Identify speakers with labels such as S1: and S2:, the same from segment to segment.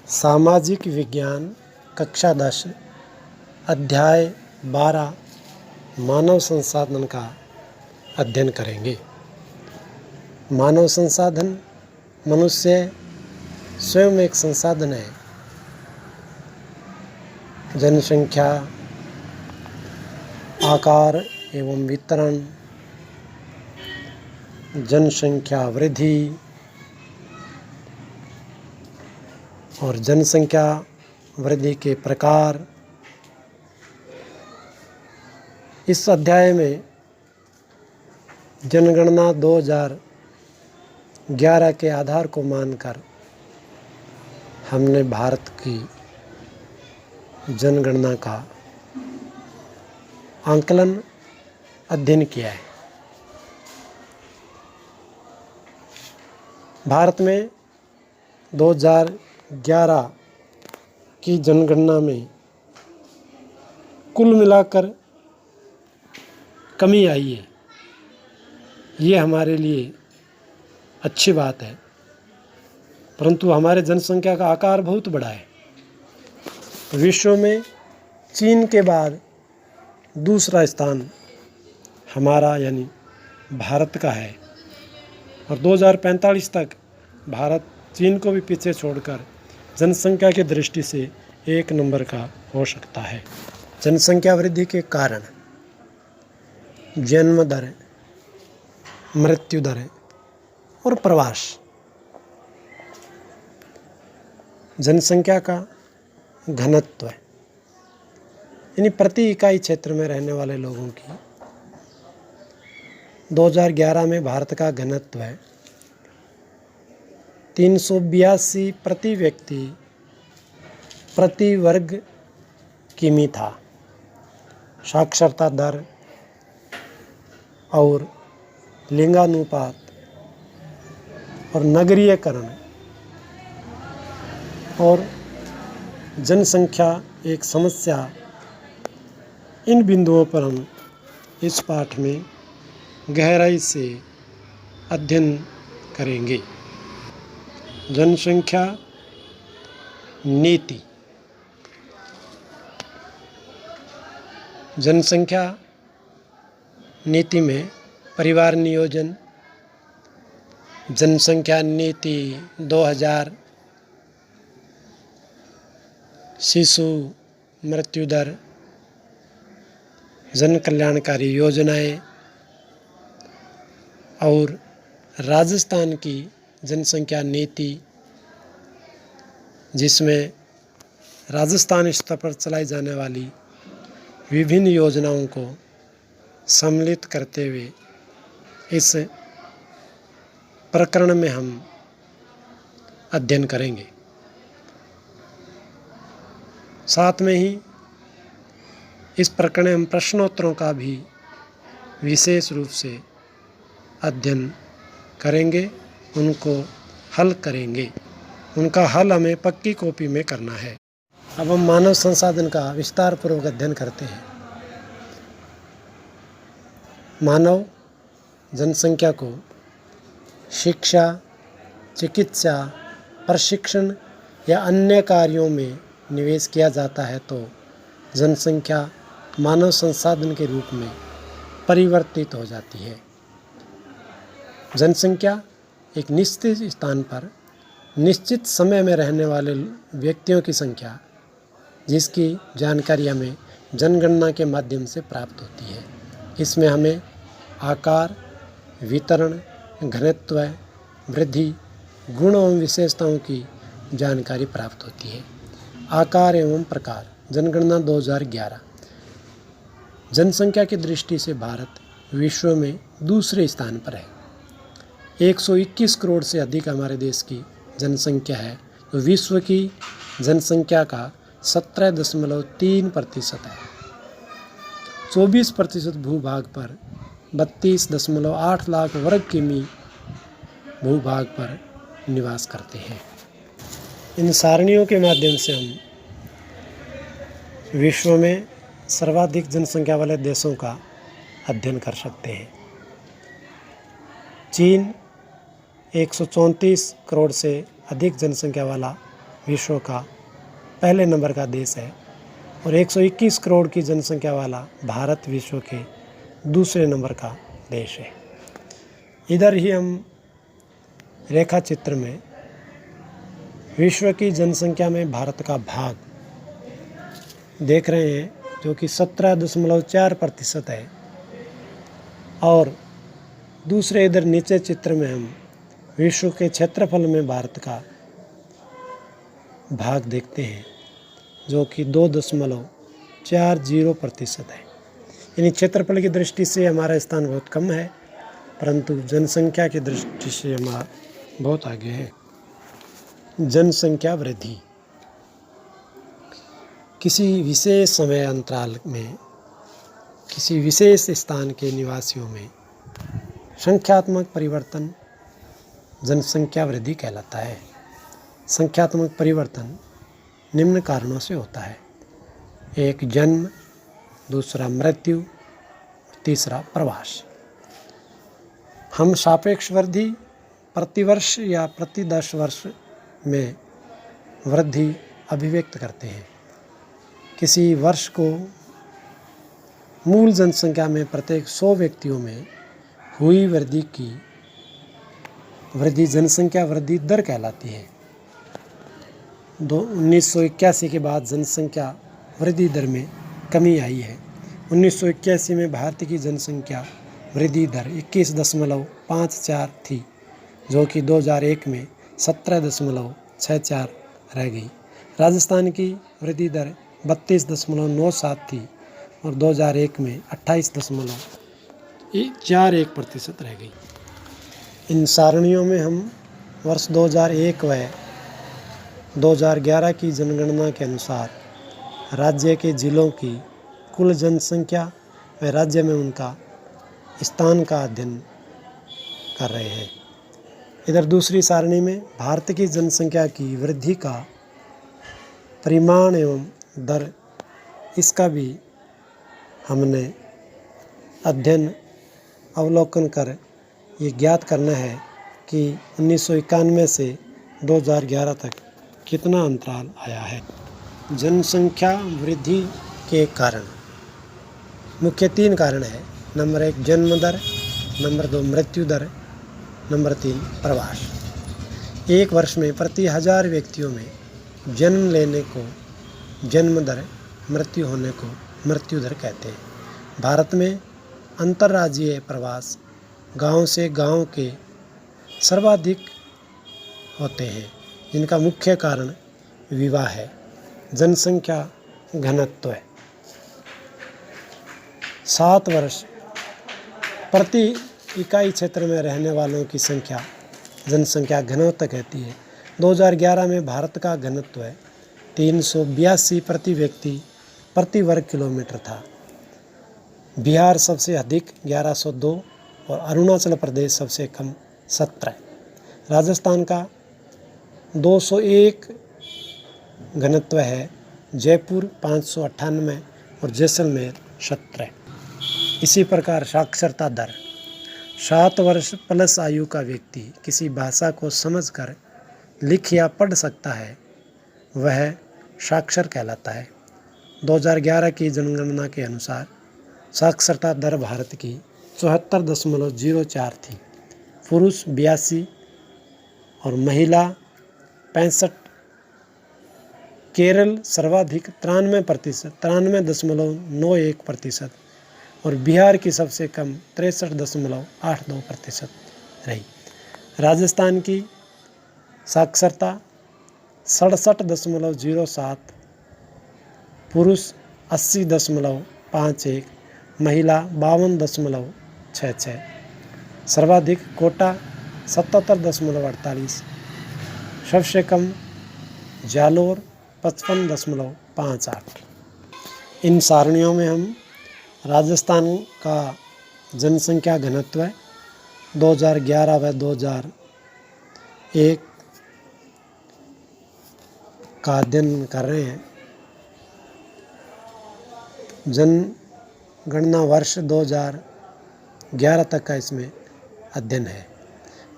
S1: सामाजिक विज्ञान कक्षा 10 अध्याय 12 मानव संसाधन का अध्ययन करेंगे। मानव संसाधन मनुष्य स्वयं एक संसाधन है। जनसंख्या, आकार एवं वितरण, जनसंख्या वृद्धि और जनसंख्या वृद्धि के प्रकार। इस अध्याय में जनगणना 2011 के आधार को मानकर हमने भारत की जनगणना का आंकलन अध्ययन किया है। भारत में 2011 की जनगणना में कुल मिलाकर कमी आई है। ये हमारे लिए अच्छी बात है, परंतु हमारे जनसंख्या का आकार बहुत बड़ा है। विश्व में चीन के बाद दूसरा स्थान हमारा यानी भारत का है और 2045 तक भारत चीन को भी पीछे छोड़कर जनसंख्या की दृष्टि से 1 नंबर का हो सकता है। जनसंख्या वृद्धि के कारण जन्म दर, मृत्यु दर और प्रवास। जनसंख्या का घनत्व यानी प्रति इकाई क्षेत्र में रहने वाले लोगों की 2011 में भारत का घनत्व है 382 प्रति व्यक्ति प्रति वर्ग किमी था। साक्षरता दर और लिंगानुपात और नगरीयकरण और जनसंख्या एक समस्या, इन बिंदुओं पर हम इस पाठ में गहराई से अध्ययन करेंगे। जनसंख्या नीति। जनसंख्या नीति में परिवार नियोजन, जनसंख्या नीति 2000, शिशु मृत्यु दर, जन कल्याणकारी योजनाएं और राजस्थान की जनसंख्या नीति, जिसमें राजस्थान स्तर पर चलाई जाने वाली विभिन्न योजनाओं को सम्मिलित करते हुए इस प्रकरण में हम अध्ययन करेंगे। साथ में ही इस प्रकरण में हम प्रश्नोत्तरों का भी विशेष रूप से अध्ययन करेंगे, उनको हल करेंगे। उनका हल हमें पक्की कॉपी में करना है। अब हम मानव संसाधन का विस्तार पूर्वक अध्ययन करते हैं। मानव जनसंख्या को शिक्षा, चिकित्सा, प्रशिक्षण या अन्य कार्यों में निवेश किया जाता है तो जनसंख्या मानव संसाधन के रूप में परिवर्तित हो जाती है। जनसंख्या एक निश्चित स्थान पर निश्चित समय में रहने वाले व्यक्तियों की संख्या, जिसकी जानकारी हमें जनगणना के माध्यम से प्राप्त होती है। इसमें हमें आकार, वितरण, घनत्व, वृद्धि, गुण एवं विशेषताओं की जानकारी प्राप्त होती है। आकार एवं प्रकार। जनगणना 2011। जनसंख्या की दृष्टि से भारत विश्व में दूसरे स्थान पर है। 121 करोड़ से अधिक हमारे देश की जनसंख्या है, तो विश्व की जनसंख्या का 17.3% है। 24% भूभाग पर 32.8 लाख वर्ग किमी भूभाग पर निवास करते हैं। इन सारणियों के माध्यम से हम विश्व में सर्वाधिक जनसंख्या वाले देशों का अध्ययन कर सकते हैं। चीन 134 करोड़ से अधिक जनसंख्या वाला विश्व का पहले नंबर का देश है और 121 करोड़ की जनसंख्या वाला भारत विश्व के दूसरे नंबर का देश है। इधर ही हम रेखा चित्र में विश्व की जनसंख्या में भारत का भाग देख रहे हैं, जो कि 17.4% है। और दूसरे इधर नीचे चित्र में हम विश्व के क्षेत्रफल में भारत का भाग देखते हैं, जो कि 2.40% है। यानी क्षेत्रफल की दृष्टि से हमारा स्थान बहुत कम है, परंतु जनसंख्या की दृष्टि से हमारा बहुत आगे है। जनसंख्या वृद्धि किसी विशेष समय अंतराल में किसी विशेष स्थान के निवासियों में संख्यात्मक परिवर्तन जनसंख्या वृद्धि कहलाता है। संख्यात्मक परिवर्तन निम्न कारणों से होता है: एक, जन्म; दूसरा, मृत्यु; तीसरा, प्रवास। हम सापेक्ष वृद्धि प्रतिवर्ष या प्रति 10 वर्ष में वृद्धि अभिव्यक्त करते हैं। किसी वर्ष को मूल जनसंख्या में प्रत्येक 100 व्यक्तियों में हुई वृद्धि जनसंख्या वृद्धि दर कहलाती है। 1981 के बाद जनसंख्या वृद्धि दर में कमी आई है। 1981 में भारत की जनसंख्या वृद्धि दर 21.54 थी, जो कि 2001 में 17.64 रह गई। राजस्थान की वृद्धि दर 32.97 थी और 2001 में 28.41% रह गई। इन सारणियों में हम वर्ष 2001 व 2011 की जनगणना के अनुसार राज्य के जिलों की कुल जनसंख्या व राज्य में उनका स्थान का अध्ययन कर रहे हैं। इधर दूसरी सारणी में भारत की जनसंख्या की वृद्धि का परिमाण एवं दर, इसका भी हमने अध्ययन अवलोकन कर ये ज्ञात करना है कि 1991 से 2011 तक कितना अंतराल आया है। जनसंख्या वृद्धि के कारण मुख्य 3 कारण है। नंबर 1 जन्म दर, नंबर 2 मृत्यु दर, नंबर 3 प्रवास। एक वर्ष में प्रति 1000 व्यक्तियों में जन्म लेने को जन्म दर, मृत्यु होने को मृत्यु दर कहते हैं। भारत में अंतर्राज्यीय प्रवास गांव से गांव के सर्वाधिक होते हैं, जिनका मुख्य कारण विवाह है। जनसंख्या घनत्व है। 7 वर्ष प्रति इकाई क्षेत्र में रहने वालों की संख्या जनसंख्या घनत्व कहती है। 2011 में भारत का घनत्व 382 प्रति व्यक्ति प्रति वर्ग किलोमीटर था। बिहार सबसे अधिक 1102 और अरुणाचल प्रदेश सबसे कम 17। राजस्थान का 201 घनत्व है, जयपुर 598 और जैसलमेर 17। इसी प्रकार साक्षरता दर, 7 वर्ष प्लस आयु का व्यक्ति किसी भाषा को समझकर लिख या पढ़ सकता है, वह साक्षर कहलाता है। 2011 की जनगणना के अनुसार साक्षरता दर भारत की 74.04 थी। पुरुष 82 और महिला 65। केरल सर्वाधिक 93.91% और बिहार की सबसे कम 63.82% रही। राजस्थान की साक्षरता 67.07, पुरुष 80.51, महिला 52.66। सर्वाधिक कोटा 77.48, सबसे कम जालोर 55.58। इन सारणियों में हम राजस्थान का जनसंख्या घनत्व 2011 व 2001 का अध्ययन कर रहे हैं। जनगणना वर्ष 2011 तक का इसमें अध्ययन है।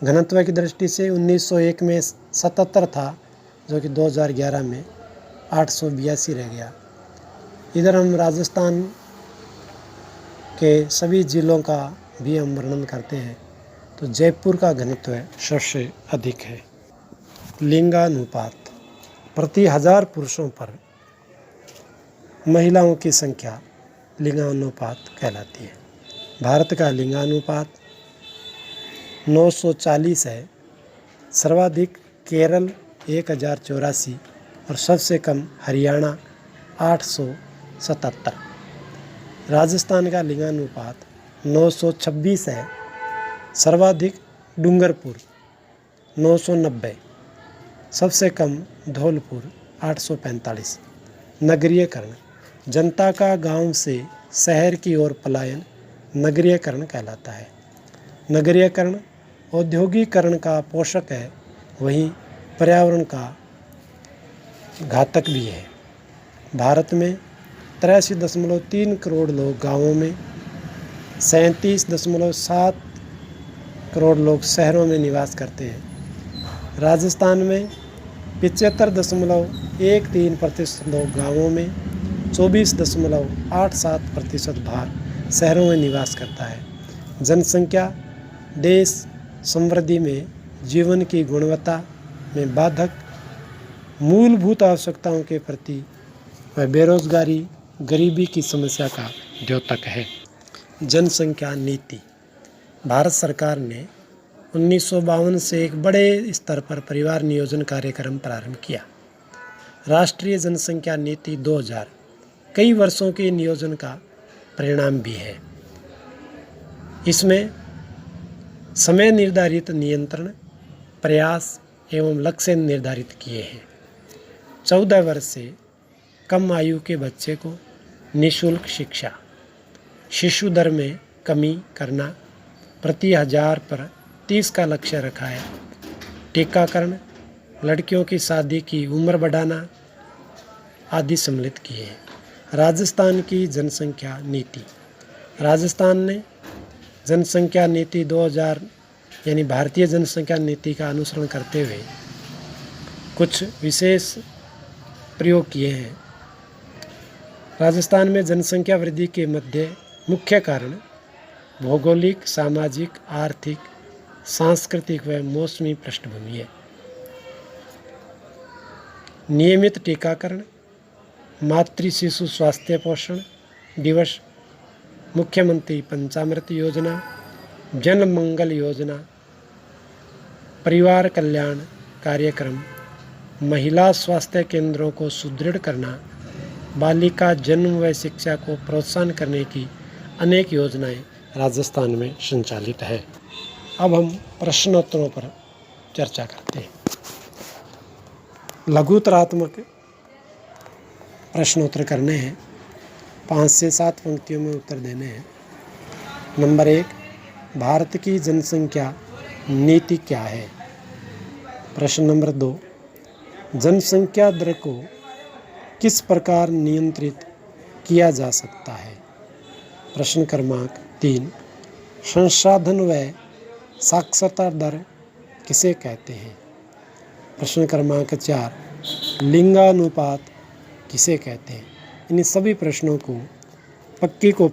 S1: घनत्व की दृष्टि से 1901 में 77 था जो कि 2011 में 882 रह गया। इधर हम राजस्थान के सभी जिलों का भी हम वर्णन करते हैं तो जयपुर का घनत्व सबसे अधिक है। लिंगानुपात, प्रति 1000 पुरुषों पर महिलाओं की संख्या लिंगानुपात कहलाती है। भारत का लिंगानुपात 940 है। सर्वाधिक केरल 1084 और सबसे कम हरियाणा 877। राजस्थान का लिंगानुपात 926 है। सर्वाधिक डूंगरपुर 990, सबसे कम धौलपुर 845। नगरीयकरण, जनता का गांव से शहर की ओर पलायन नगरीयकरण कहलाता है। नगरीयकरण औद्योगिकरण का पोषक है, वहीं पर्यावरण का घातक भी है। भारत में 83.3 करोड़ लोग गांवों में, 37.7 करोड़ लोग शहरों में निवास करते हैं। राजस्थान में 75.13% लोग गांवों में, 24.87% भाग शहरों में निवास करता है। जनसंख्या देश समृद्धि में जीवन की गुणवत्ता में बाधक, मूलभूत आवश्यकताओं के प्रति व बेरोजगारी, गरीबी की समस्या का द्योतक है। जनसंख्या नीति, भारत सरकार ने 1952 से एक बड़े स्तर पर परिवार नियोजन कार्यक्रम प्रारंभ किया। राष्ट्रीय जनसंख्या नीति 2000 कई वर्षों के नियोजन का परिणाम भी है। इसमें समय निर्धारित नियंत्रण, प्रयास एवं लक्ष्य निर्धारित किए हैं। 14 वर्ष से कम आयु के बच्चे को निःशुल्क शिक्षा, शिशु दर में कमी करना, प्रति 1000 पर 30 का लक्ष्य रखा है। टीकाकरण, लड़कियों की शादी की उम्र बढ़ाना आदि सम्मिलित किए हैं। राजस्थान की जनसंख्या नीति, राजस्थान ने जनसंख्या नीति 2000 यानी भारतीय जनसंख्या नीति का अनुसरण करते हुए कुछ विशेष प्रयोग किए हैं। राजस्थान में जनसंख्या वृद्धि के मुख्य कारण भौगोलिक, सामाजिक, आर्थिक, सांस्कृतिक व मौसमी पृष्ठभूमि है। नियमित टीकाकरण, मातृ शिशु स्वास्थ्य पोषण दिवस, मुख्यमंत्री पंचामृत योजना, जन मंगल योजना, परिवार कल्याण कार्यक्रम, महिला स्वास्थ्य केंद्रों को सुदृढ़ करना, बालिका जन्म व शिक्षा को प्रोत्साहन करने की अनेक योजनाएं राजस्थान में संचालित है। अब हम प्रश्नोत्तरों पर चर्चा करते हैं। लघुतरात्मक प्रश्नोत्तर करने हैं। 5 से 7 पंक्तियों में उत्तर देने हैं। नंबर 1, भारत की जनसंख्या नीति क्या है? प्रश्न नंबर 2, जनसंख्या दर को किस प्रकार नियंत्रित किया जा सकता है? प्रश्न क्रमांक 3, संसाधन व साक्षरता दर किसे कहते हैं? प्रश्न क्रमांक 4, लिंगानुपात किसे कहते हैं? इन सभी प्रश्नों को पक्की कॉपी